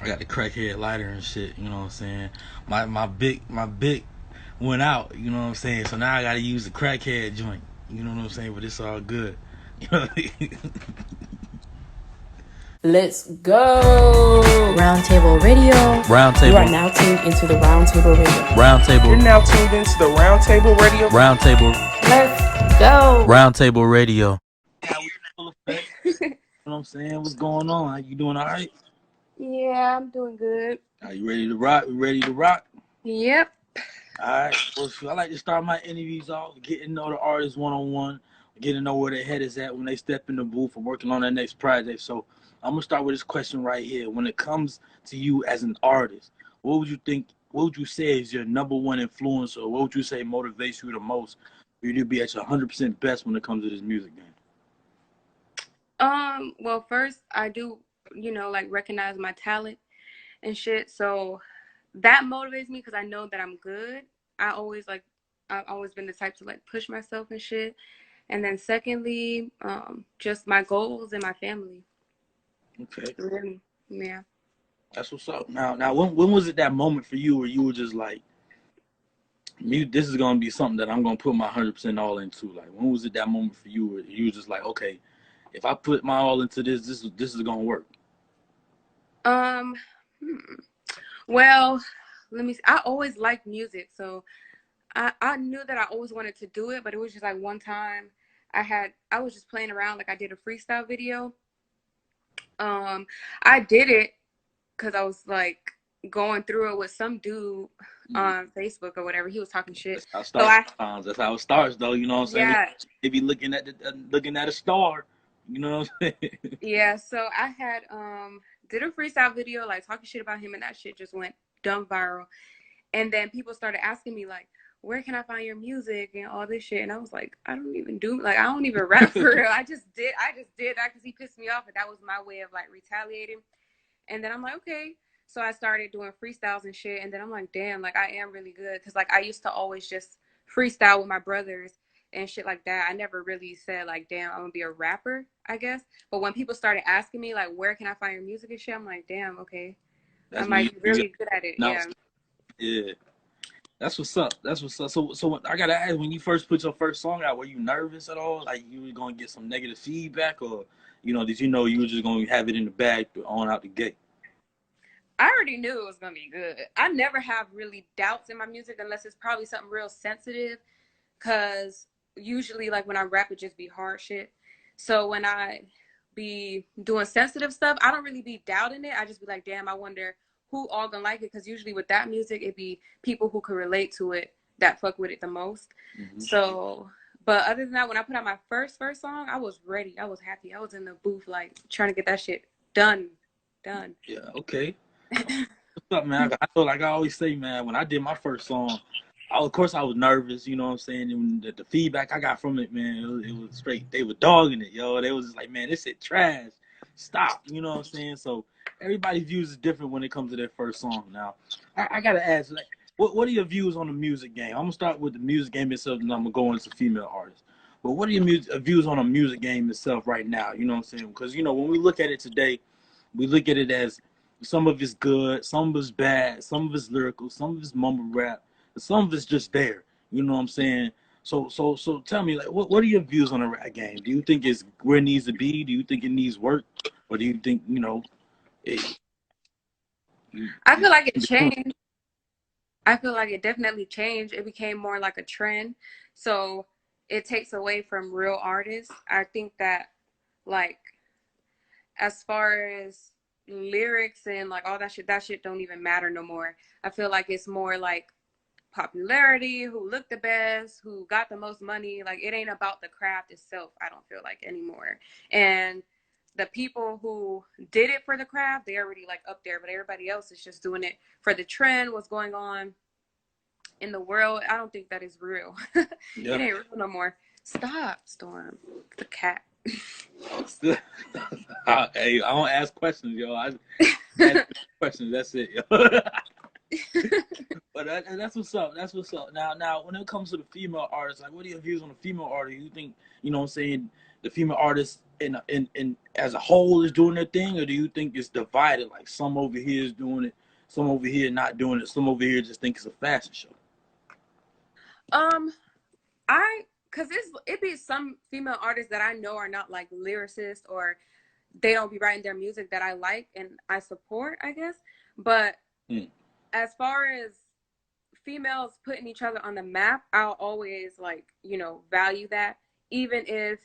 I got the crackhead lighter and shit. You know what I'm saying? My big went out. You know what I'm saying? So now I got to use the crackhead joint. You know what I'm saying? But it's all good. You know. Let's go. Roundtable Radio. Roundtable. You are now tuned into the Roundtable Radio. Roundtable. You're now tuned into the Roundtable Radio. Roundtable. Let's go. Roundtable Radio. Yeah, we full effect. You know what I'm saying? What's going on? How you doing? All right? Yeah, I'm doing good. Are you ready to rock? We ready to rock? Yep. All right. Well, I like to start my interviews off getting to know the artist one-on-one, getting to know where their head is at when they step in the booth and working on their next project. So I'm gonna start with this question right here. When it comes to you as an artist, what would you think? What would you say is your number one influence, or what would you say motivates you the most for you to be at your 100% best when it comes to this music game? Well, first I do, like recognize my talent and shit. So that motivates me because I know that I'm good. I've always been the type to like push myself and shit. And then secondly, just my goals and my family. Okay, Really, yeah. that's what's up. Now, when was it that moment for you where you were just like, me, this is gonna be something that I'm gonna put my 100% all into? Like, when was it that moment for you where you were just like, okay, if I put my all into this is gonna work? Um, hmm. Well, let me see. I always liked music, so I knew that I always wanted to do it, but it was just like one time I was just playing around, like I did a freestyle video. Um, I did it because I was like going through it with some dude on Facebook or whatever. He was talking shit. That's how it So starts. Sometimes. That's how it starts, though. You know what I'm saying? yeah, They be looking at looking at a star. You know what I'm saying? yeah. So I had did a freestyle video like talking shit about him, and that shit just went dumb viral. And then people started asking me like, where can I find your music and all this shit? And I was like, I don't even rap for real. I just did that because he pissed me off, and that was my way of like retaliating. And then I'm like, okay. So I started doing freestyles and shit. And then I'm like, damn, like I am really good. Because like I used to always just freestyle with my brothers and shit like that. I never really said like, damn, I'm going to be a rapper, I guess. But when people started asking me like, where can I find your music and shit? I'm like, damn, okay. That's I'm when like really good at it. now. Yeah. Yeah, that's what's up. That's what's up. So I gotta ask, when you first put your first song out, were you nervous at all? Like you were gonna get some negative feedback, or did you know you were just gonna have it in the bag on out the gate? I already knew it was going to be good. I never have really doubts in my music unless it's probably something real sensitive. Because usually, like, when I rap, it just be hard shit. So when I be doing sensitive stuff, I don't really be doubting it. I just be like, damn, I wonder who all gonna like it. Because usually with that music, it be people who can relate to it that fuck with it the most. Mm-hmm. So, but other than that, when I put out my first song, I was ready. I was happy. I was in the booth, like, trying to get that shit done. Yeah. Okay. What's up, man? I feel like I always say, man, when I did my first song, of course I was nervous. You know what I'm saying? And the feedback I got from it, man, it was straight. They were dogging it, yo. They was just like, man, this shit trash. Stop. You know what I'm saying? So everybody's views is different when it comes to their first song. Now, I gotta ask, like, what are your views on the music game? I'm gonna start with the music game itself, and I'm gonna go into female artists. But what are your views on the music game itself right now? You know what I'm saying? Because when we look at it today, we look at it as some of it's good, some of it's bad, some of it's lyrical, some of it's mumble rap, and some of it's just there. You know what I'm saying? So tell me, like, what are your views on the rap game? Do you think it's where it needs to be? Do you think it needs work, or do you think it? I feel like it changed. I feel like it definitely changed. It became more like a trend. So it takes away from real artists. I think that, like, as far as lyrics and like all that shit don't even matter no more. I feel like it's more like popularity, who looked the best, who got the most money. Like, it ain't about the craft itself, I don't feel like anymore. And the people who did it for the craft, they already like up there, but everybody else is just doing it for the trend, what's going on in the world. I don't think that is real. It ain't real no more. Stop, Storm. The cat. Hey, I don't ask questions, yo. I ask questions. That's it, yo. But that's what's up. That's what's up. Now, when it comes to the female artists, like, what are your views on the female artist? You think, what I'm saying, the female artists in as a whole is doing their thing, or do you think it's divided? Like some over here is doing it, some over here not doing it, some over here just think it's a fashion show. Cause it be some female artists that I know are not like lyricists, or they don't be writing their music that I like and I support, I guess. But as far as females putting each other on the map, I'll always like, value that. Even if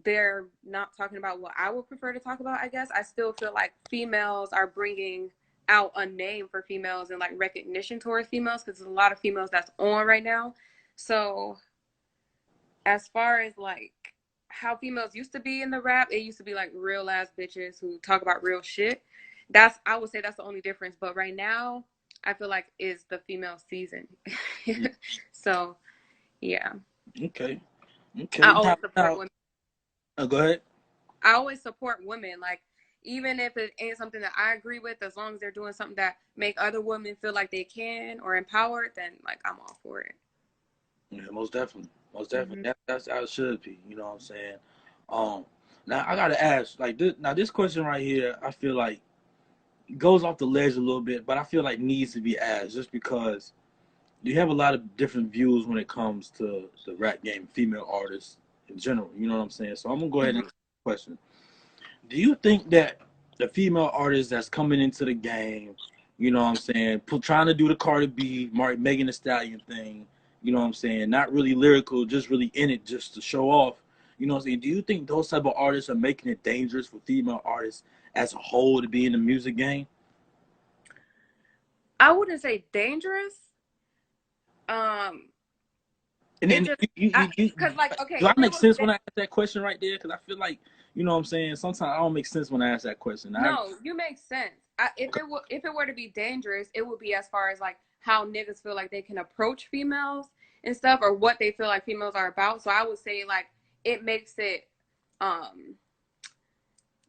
they're not talking about what I would prefer to talk about, I guess, I still feel like females are bringing out a name for females and like recognition towards females, because there's a lot of females that's on right now. So as far as like how females used to be in the rap, it used to be like real ass bitches who talk about real shit. I would say that's the only difference. But right now, I feel like is the female season. So, yeah. Okay. I always support women. Oh, go ahead. I always support women. Like, even if it ain't something that I agree with, as long as they're doing something that make other women feel like they can or empowered, then like I'm all for it. Yeah, most definitely. Most definitely. That's how it should be. You know what I'm saying? Now I gotta ask, like this question right here, I feel like goes off the ledge a little bit, but I feel like needs to be asked just because you have a lot of different views when it comes to the rap game, female artists in general. You know what I'm saying? So I'm gonna go ahead and ask the question. Do you think that the female artist that's coming into the game, you know what I'm saying, trying to do the Cardi B, Megan Thee Stallion thing, you know what I'm saying, not really lyrical, just really in it just to show off, you know what I'm saying? Do you think those type of artists are making it dangerous for female artists as a whole to be in the music game? I wouldn't say dangerous. And then because like, okay, do I make sense when I ask that question right there? Because I feel like, you know what I'm saying, sometimes I don't make sense when I ask that question. No, you make sense. If it were to be dangerous, it would be as far as like how niggas feel like they can approach females and stuff, or what they feel like females are about. So I would say like it makes it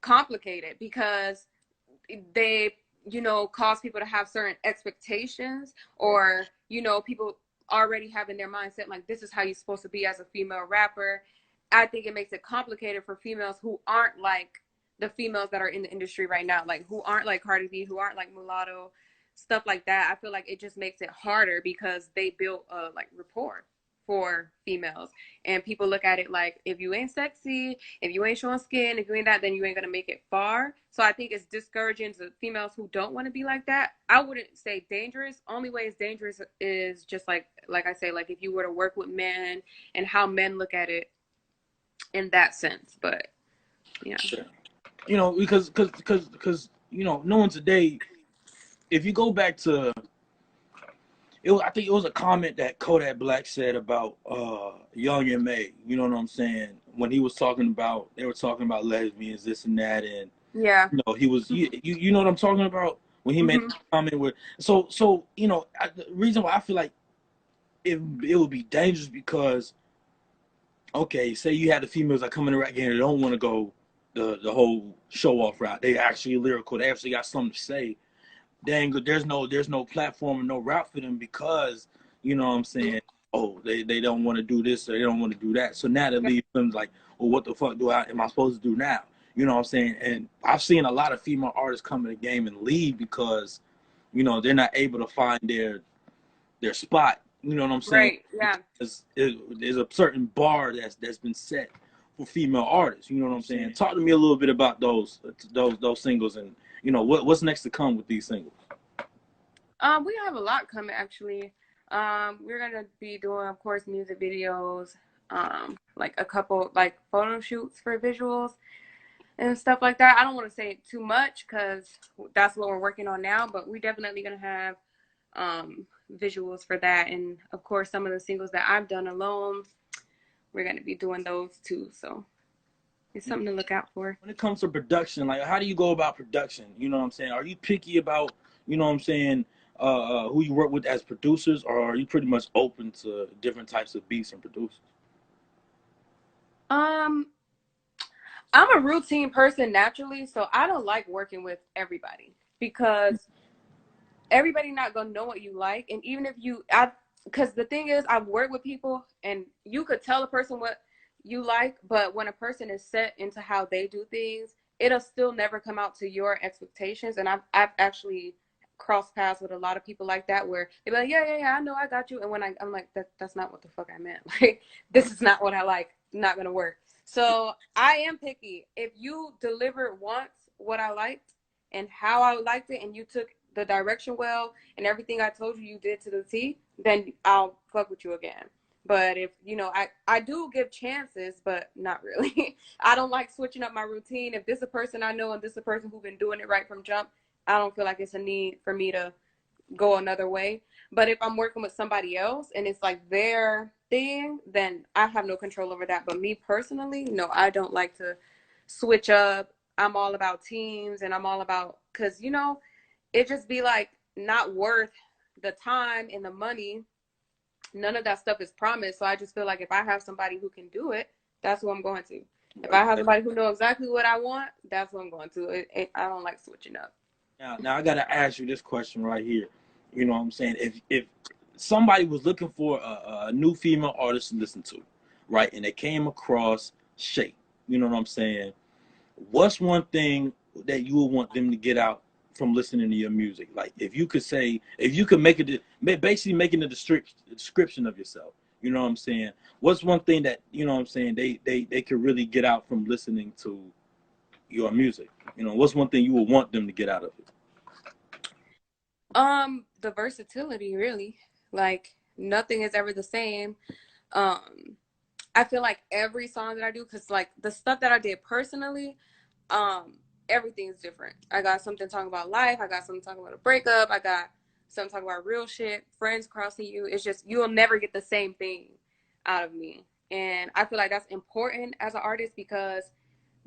complicated, because they cause people to have certain expectations, or people already have in their mindset like this is how you're supposed to be as a female rapper. I think it makes it complicated for females who aren't like the females that are in the industry right now, like who aren't like Cardi B, who aren't like Mulatto, stuff like that. I feel like it just makes it harder because they built a like rapport for females, and people look at it like, if you ain't sexy, if you ain't showing skin, if you ain't that, then you ain't gonna make it far. So I think it's discouraging to females who don't want to be like that. I wouldn't say dangerous. Only way it's dangerous is just like I say, like if you were to work with men and how men look at it in that sense. But yeah, sure. Because knowing today, if you go back to I think it was a comment that Kodak Black said about Young and May. You know what I'm saying? When they were talking about lesbians, this and that, and yeah, he was you know what I'm talking about when he made a comment where so the reason why I feel like it would be dangerous because okay, say you had the females that come in the rap game and don't want to go the whole show off route. They actually lyrical. They actually got something to say. Dang, there's no platform and no route for them because you know what I'm saying. Oh, they don't want to do this or they don't want to do that. So now that leaves them like, well, what the fuck am I supposed to do now? You know what I'm saying? And I've seen a lot of female artists come in the game and leave because, they're not able to find their spot. You know what I'm saying? Right. Yeah. There's a certain bar that's been set for female artists. You know what I'm saying? Talk to me a little bit about those singles and what's next to come with these singles. We have a lot coming actually. We're gonna be doing, of course, music videos, like a couple like photo shoots for visuals and stuff like that. I don't want to say too much because that's what we're working on now, but we're definitely gonna have visuals for that, and of course some of the singles that I've done alone, we're gonna be doing those too. So it's something to look out for. When it comes to production, like how do you go about production? You know what I'm saying? Are you picky about, you know what I'm saying, who you work with as producers, or are you pretty much open to different types of beats and producers? I'm a routine person naturally, so I don't like working with everybody because everybody not gonna know what you like. And even if because the thing is, I've worked with people and you could tell a person what you like, but when a person is set into how they do things, it'll still never come out to your expectations. And I've actually crossed paths with a lot of people like that, where they're like, yeah, I know, I got you. And when I'm like, that's not what the fuck I meant. Like, this is not what I like. Not gonna work. So I am picky. If you delivered once what I liked and how I liked it, and you took the direction well, and everything I told you did to the T, then I'll fuck with you again. But if, I do give chances, but not really. I don't like switching up my routine. If this is a person I know and this is a person who's been doing it right from jump, I don't feel like it's a need for me to go another way. But if I'm working with somebody else and it's like their thing, then I have no control over that. But me personally, no, I don't like to switch up. I'm all about teams, and I'm all about, because, it just be like not worth the time and the money. None of that stuff is promised. So I just feel like if I have somebody who can do it, that's who I'm going to. If I have somebody who knows exactly what I want, that's what I'm going to. I don't like switching up. Now I gotta ask you this question right here. You know what I'm saying? If somebody was looking for a new female artist to listen to, right, and they came across Shay, you know what I'm saying? What's one thing that you would want them to get out from listening to your music? Like, if you could make it, basically making a description of yourself, you know what I'm saying? What's one thing that, you know what I'm saying, they could really get out from listening to your music? What's one thing you would want them to get out of it? The versatility, really. Like, nothing is ever the same. I feel like every song that I do, because like the stuff that I did personally, everything's different. I got something talking about life. I got something talking about a breakup. I got something talking about real shit, friends crossing you. It's just, you'll never get the same thing out of me. And I feel like that's important as an artist, because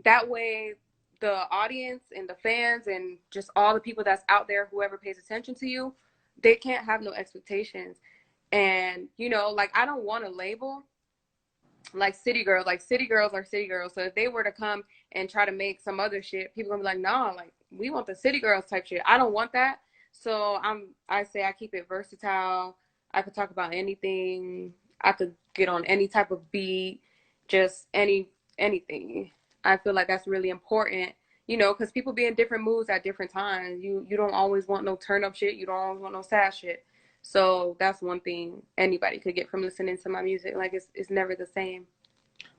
that way the audience and the fans and just all the people that's out there, whoever pays attention to you, they can't have no expectations. And, like, I don't want a label like city girls. Like, city girls are city girls. So if they were to come and try to make some other shit, people gonna be like, nah, like, we want the city girls type shit. I don't want that. So I say I keep it versatile. I could talk about anything. I could get on any type of beat, just anything. I feel like that's really important, because people be in different moods at different times. You don't always want no turn up shit. You don't always want no sad shit. So that's one thing anybody could get from listening to my music. Like, it's never the same.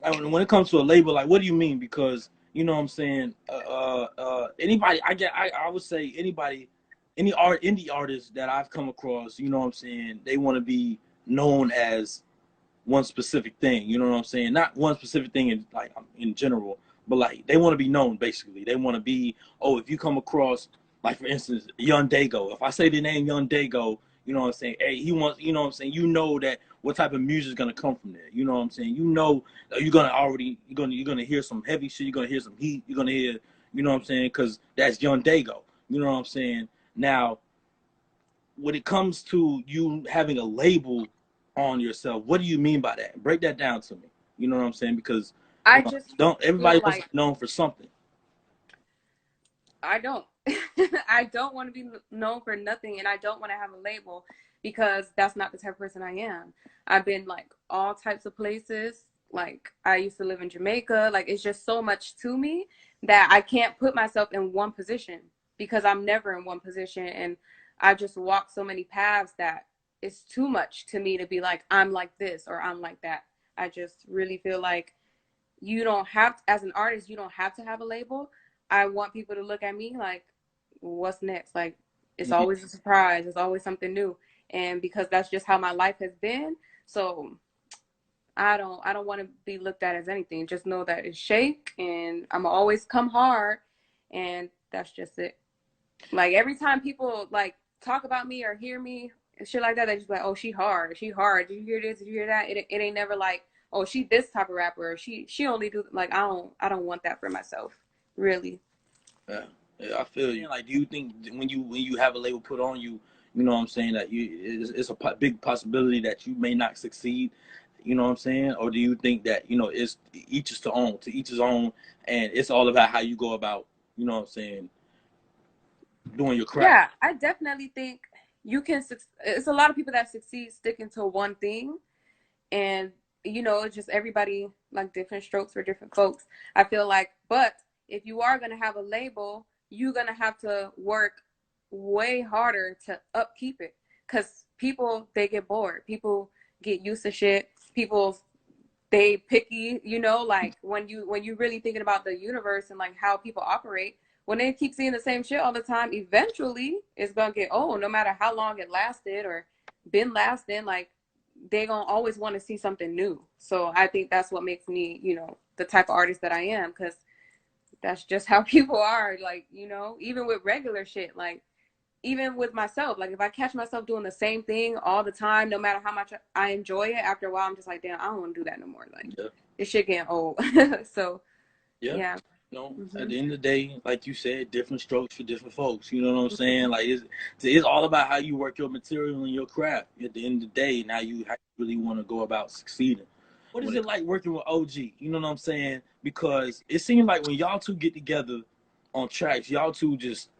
When it comes to a label, like, what do you mean? Because, you know what I'm saying, anybody, I would say anybody, indie artist that I've come across, you know what I'm saying, they want to be known as one specific thing, you know what I'm saying? Not one specific thing in general, but like, they want to be known, basically. They want to be, if you come across, like, for instance, Young Dago. If I say the name Young Dago, you know what I'm saying, hey, he wants, you know what I'm saying, that what type of music is gonna come from there. You know what I'm saying? You're gonna hear some heavy shit, you're gonna hear some heat, you're gonna hear, you know what I'm saying, because that's Young Dago. You know what I'm saying? Now, when it comes to you having a label on yourself, what do you mean by that? Break that down to me. You know what I'm saying? Because I just everybody feel wants to like be known for something. I don't. I don't want to be known for nothing, and I don't want to have a label, because that's not the type of person I am. I've been like all types of places. Like, I used to live in Jamaica. Like, it's just so much to me that I can't put myself in one position, because I'm never in one position. And I just walk so many paths that it's too much to me to be like, I'm like this or I'm like that. I just really feel like you don't have, as an artist, you don't have to have a label. I want people to look at me like, what's next? Like, it's always a surprise. It's always something new. And because that's just how my life has been. So I don't want to be looked at as anything. Just know that it's Shake, and I'm always come hard, and that's just it. Like, every time people like talk about me or hear me and shit like that, they just like, oh, she hard. She hard. Did you hear this? Did you hear that? It ain't never like, oh, she this type of rapper. Or she only do, like, I don't want that for myself. Really. Yeah, I feel you. Like, do you think when you have a label put on you, you know what I'm saying, that it's a big possibility that you may not succeed, you know what I'm saying? Or do you think that, it's each is to each his own, and it's all about how you go about, you know what I'm saying, doing your craft? Yeah, I definitely think you can. It's a lot of people that succeed sticking to one thing, and it's just everybody like different strokes for different folks. I feel like, but if you are gonna have a label, you're gonna have to work way harder to upkeep it, because people, they get bored. People get used to shit. People, they picky, you know, like when you really thinking about the universe and like how people operate, when they keep seeing the same shit all the time, eventually it's gonna get old, no matter how long it lasted or been lasting. Like, they gonna always want to see something new. So I think that's what makes me, you know, the type of artist that I am, because that's just how people are. Like, you know, even with regular shit, like even with myself, like if I catch myself doing the same thing all the time, no matter how much I enjoy it, after a while I'm just like, damn, I don't want to do that no more. Like, this shit getting old. So yeah. You know, at the end of the day, like you said, different strokes for different folks. You know what I'm saying? Like, it's all about how you work your material and your craft. At the end of the day, now how you really want to go about succeeding. What is it like working with OG? You know what I'm saying? Because it seems like when y'all two get together on tracks, y'all two just,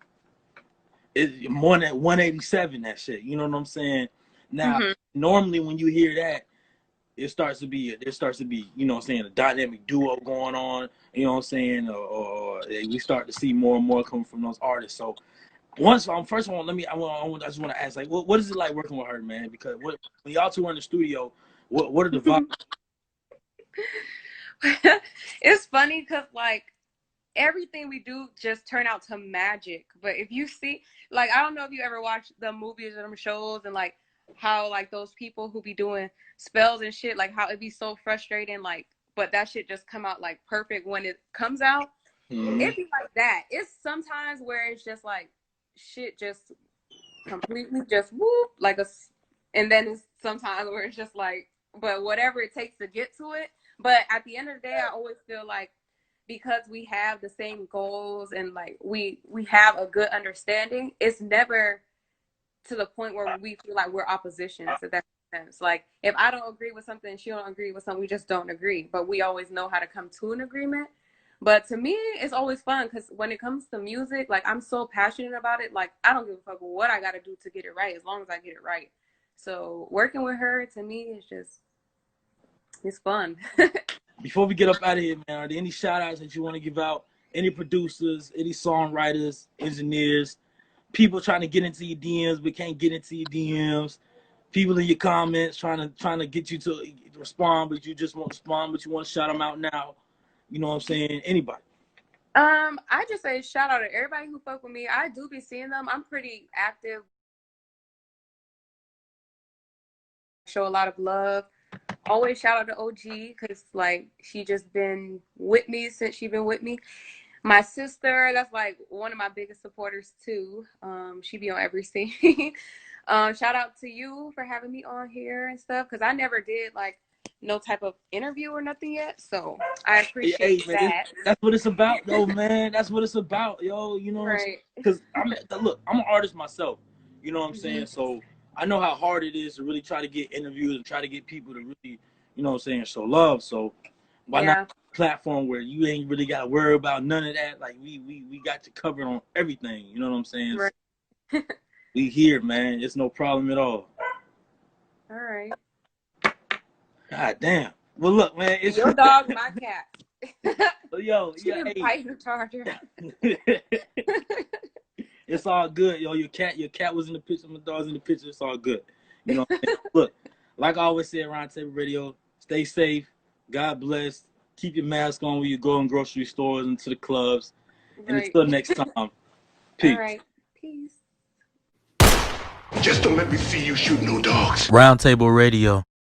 it's more than 187, that shit. You know what I'm saying? Now, normally when you hear that, there starts to be, you know what I'm saying, a dynamic duo going on, you know what I'm saying, or we start to see more and more coming from those artists. So first of all, I just want to ask, like, what is it like working with her, man? Because when y'all two are in the studio, what are the vibes? It's funny because like everything we do just turn out to magic. But if you see, like, I don't know if you ever watched the movies or them shows, and like how like those people who be doing spells and shit, like how it'd be so frustrating, like, but that shit just come out like perfect when it comes out. It'd be like that. It's sometimes where it's just like shit just completely just whoop, like and then it's sometimes where it's just like, but whatever it takes to get to it. But at the end of the day, I always feel like, because we have the same goals and like we have a good understanding, it's never to the point where we feel like we're oppositions, if that makes sense. Like, if I don't agree with something and she don't agree with something, we just don't agree. But we always know how to come to an agreement. But to me, it's always fun, because when it comes to music, like, I'm so passionate about it. Like, I don't give a fuck what I got to do to get it right, as long as I get it right. So working with her, to me, is just, it's fun. Before we get up out of here, man, are there any shout outs that you want to give out? Any producers, any songwriters, engineers, people trying to get into your DMs but can't get into your DMs, people in your comments trying to get you to respond, but you just won't respond, but you want to shout them out now? You know what I'm saying? Anybody? I just say shout out to everybody who fuck with me. I do be seeing them. I'm pretty active. Show a lot of love. Always shout out to OG, because like she just been with me since she been with me. My sister, that's like one of my biggest supporters too. She be on every scene. Shout out to you for having me on here and stuff, because I never did like no type of interview or nothing yet. So I appreciate that. That's what it's about, though, man. That's what it's about, yo. You know, right? Because I'm an artist myself. You know what I'm saying? So I know how hard it is to really try to get interviews and try to get people to really, you know what I'm saying, show love. So why not a platform where you ain't really got to worry about none of that? Like, we got you covered on everything. You know what I'm saying? Right. So we here, man. It's no problem at all. All right. God damn. Well, look, man. It's your dog, my cat. Yo, she been biting the charger. It's all good, yo. Your cat was in the picture. My dog's in the picture. It's all good. You know, look, like I always say around Table Radio, stay safe. God bless. Keep your mask on when you go in grocery stores and to the clubs. And until next time, peace. All right, peace. Just don't let me see you shoot no dogs. Roundtable Radio.